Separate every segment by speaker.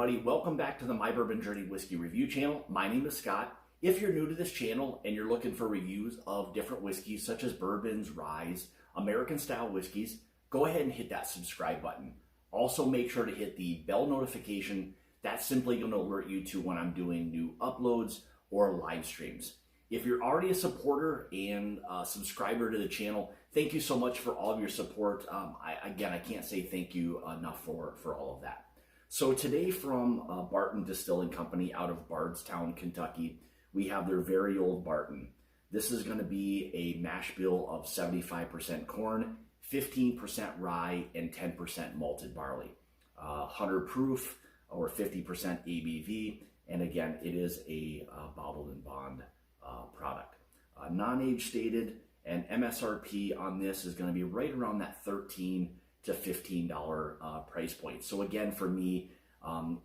Speaker 1: everybody, welcome back to the My Bourbon Journey Whiskey Review channel. My name is Scott. If you're new to this channel and you're looking for reviews of different whiskeys such as bourbons, ryes, American style whiskeys, go ahead and hit that subscribe button. Also make sure to hit the bell notification. That's simply going to alert you to when I'm doing new uploads or live streams. If you're already a supporter and a subscriber to the channel, thank you so much for all of your support. I can't say thank you enough for all of that. So today from Barton Distilling Company out of Bardstown, Kentucky, we have their very old Barton. This is going to be a mash bill of 75% corn, 15% rye, and 10% malted barley. 100 proof or 50% ABV, and again, it is a bottled and bond product. Non-age stated, and MSRP on this is going to be right around that $13 to $15 price point. So again, for me,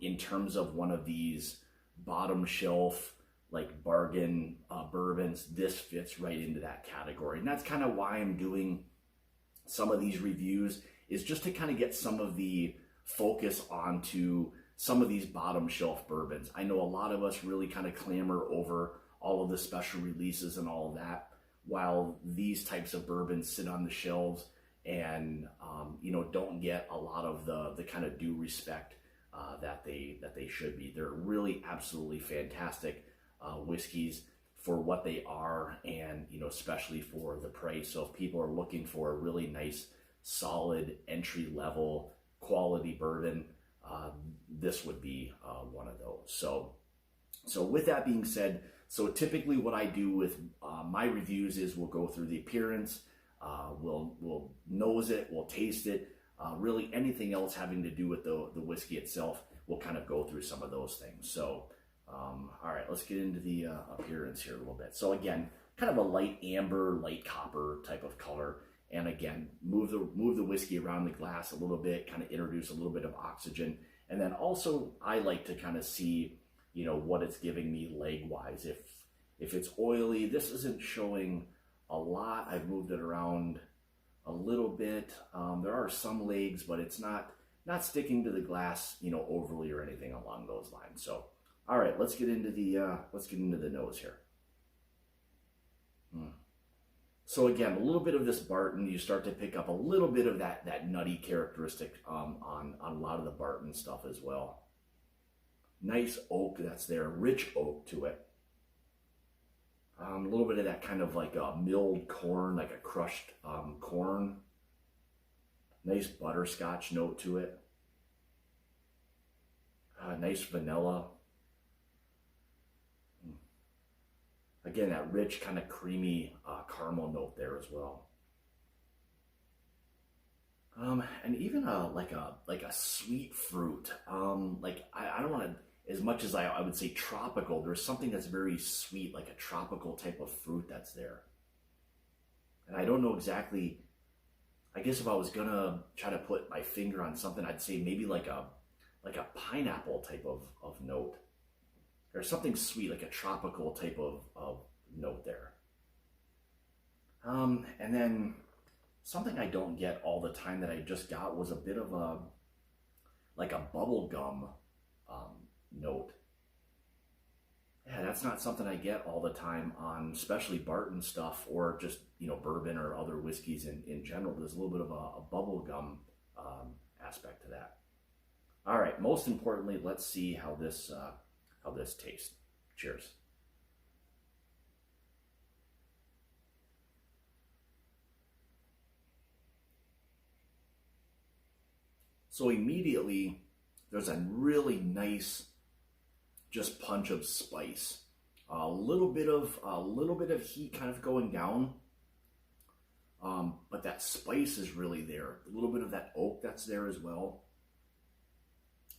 Speaker 1: in terms of one of these bottom shelf, like bargain bourbons, this fits right into that category. And that's kind of why I'm doing some of these reviews, is just to kind of get some of the focus onto some of these bottom shelf bourbons. I know a lot of us really kind of clamor over all of the special releases and all of that, while these types of bourbons sit on the shelves and don't get a lot of the kind of due respect that they should be. They're really absolutely fantastic whiskeys for what they are, and especially for the price. So if people are looking for a really nice, solid entry level quality bourbon, this would be one of those. So with that being said, so typically what I do with my reviews is we'll go through the appearance, we'll nose it, we'll taste it, really anything else having to do with the whiskey itself, we'll kind of go through some of those things. So, all right, let's get into the appearance here a little bit. So again, kind of a light amber, light copper type of color. And again, move the whiskey around the glass a little bit, kind of introduce a little bit of oxygen. And then also I like to kind of see, what it's giving me leg-wise. If it's oily, this isn't showing a lot. I've moved it around a little bit. There are some legs, but it's not sticking to the glass, overly or anything along those lines. So, all right, let's get into the nose here. So again, a little bit of this Barton, you start to pick up a little bit of that nutty characteristic on a lot of the Barton stuff as well. Nice oak that's there, rich oak to it. A little bit of that kind of like a milled corn, like a crushed corn. Nice butterscotch note to it. Nice vanilla. Again, that rich kind of creamy caramel note there as well. And even like a sweet fruit. I don't want to, as much as I would say tropical, there's something that's very sweet, like a tropical type of fruit that's there. And I don't know exactly, I guess if I was gonna try to put my finger on something, I'd say maybe like a pineapple type of note. There's something sweet, like a tropical type of note there. And then something I don't get all the time that I just got was a bit of like a bubble gum note. Yeah, that's not something I get all the time on especially Barton stuff, or just bourbon or other whiskeys in general. There's a little bit of a bubble gum aspect to that. All right, most importantly, let's see how this tastes. Cheers. So immediately there's a really nice just punch of spice. A little bit of heat kind of going down. But that spice is really there. A little bit of that oak that's there as well.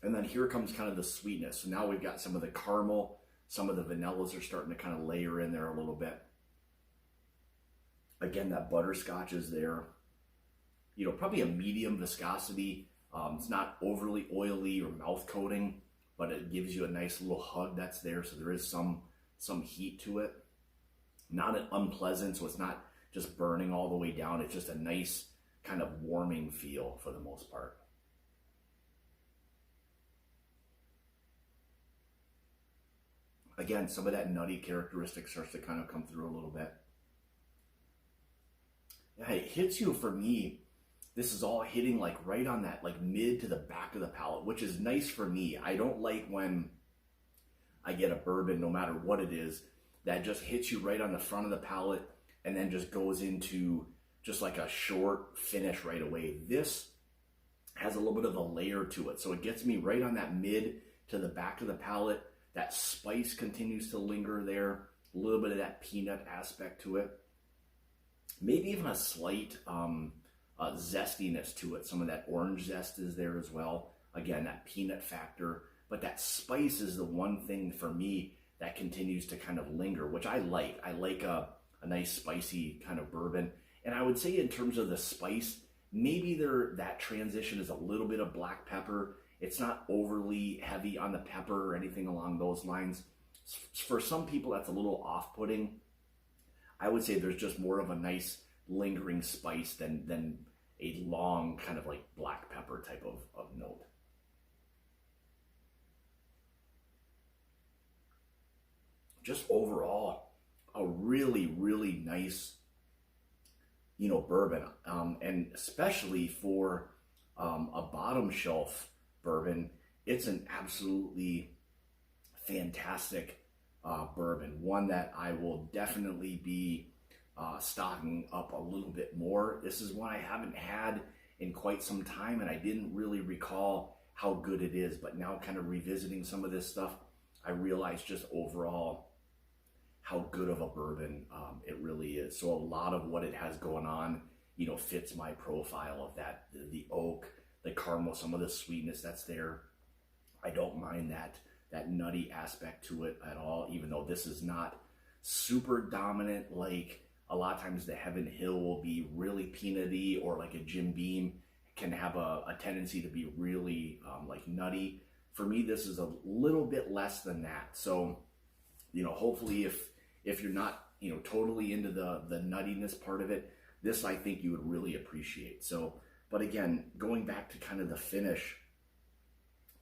Speaker 1: And then here comes kind of the sweetness. So now we've got some of the caramel, some of the vanillas are starting to kind of layer in there a little bit. Again, that butterscotch is there. Probably a medium viscosity. It's not overly oily or mouth coating, but it gives you a nice little hug that's there. So there is some heat to it. Not an unpleasant, so it's not just burning all the way down. It's just a nice kind of warming feel for the most part. Again, some of that nutty characteristic starts to kind of come through a little bit. Yeah, it hits you, for me, this is all hitting like right on that like mid to the back of the palate, which is nice for me. I don't like when I get a bourbon, no matter what it is, that just hits you right on the front of the palate and then just goes into just like a short finish right away. This has a little bit of a layer to it, so it gets me right on that mid to the back of the palate. That spice continues to linger there, a little bit of that peanut aspect to it, maybe even a slight zestiness to it. Some of that orange zest is there as well. Again, that peanut factor, but that spice is the one thing for me that continues to kind of linger, which I like. I like a nice spicy kind of bourbon. And I would say in terms of the spice, maybe that transition is a little bit of black pepper. It's not overly heavy on the pepper or anything along those lines. For some people, that's a little off-putting. I would say there's just more of a nice lingering spice than a long kind of like black pepper type of note. Just overall, a really, really nice, bourbon, and especially for a bottom shelf bourbon, it's an absolutely fantastic bourbon. One that I will definitely be stocking up a little bit more. This is one I haven't had in quite some time, and I didn't really recall how good it is. But now, kind of revisiting some of this stuff, I realized just overall how good of a bourbon it really is. So a lot of what it has going on, fits my profile of that, the oak, the caramel, some of the sweetness that's there. I don't mind that nutty aspect to it at all, even though this is not super dominant. Like a lot of times the Heaven Hill will be really peanutty, or like a Jim Beam can have a tendency to be really like nutty. For me, this is a little bit less than that. So, hopefully if you're not, totally into the nuttiness part of it, this I think you would really appreciate. So, but again, going back to kind of the finish,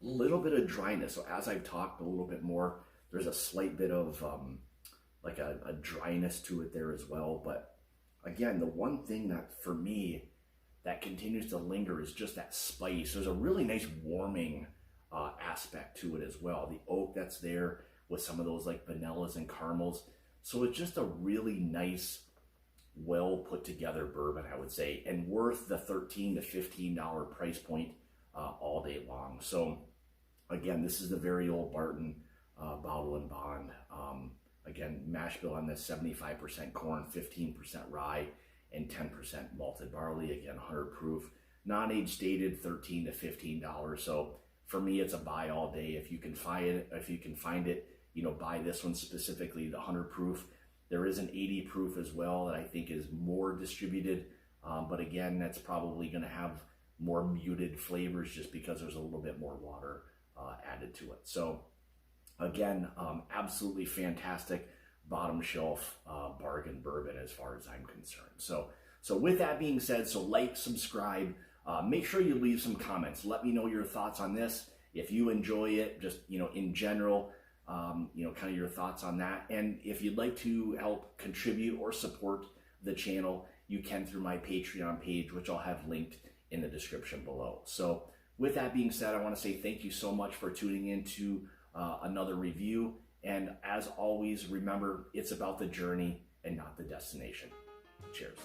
Speaker 1: a little bit of dryness. So as I've talked a little bit more, there's a slight bit of like a dryness to it there as well. But again, the one thing that for me that continues to linger is just that spice. There's a really nice warming aspect to it as well. The oak that's there with some of those like vanillas and caramels. So it's just a really nice, well put together bourbon, I would say, and worth the $13 to $15 price point all day long. So again, this is the very old Barton Bottle and Bond. Again, mash bill on this, 75% corn, 15% rye, and 10% malted barley. Again, 100 proof, non-age stated, $13 to $15. So for me, it's a buy all day. If you can find it, buy this one specifically, the 100 proof. There is an 80 proof as well that I think is more distributed, but again, that's probably going to have more muted flavors just because there's a little bit more water added to it. So again, absolutely fantastic bottom shelf bargain bourbon as far as I'm concerned. So with that being said, so like, subscribe, make sure you leave some comments. Let me know your thoughts on this. If you enjoy it, just, in general, kind of your thoughts on that. And if you'd like to help contribute or support the channel, you can through my Patreon page, which I'll have linked in the description below. So with that being said, I want to say thank you so much for tuning in to another review. And as always, remember, it's about the journey and not the destination. Cheers.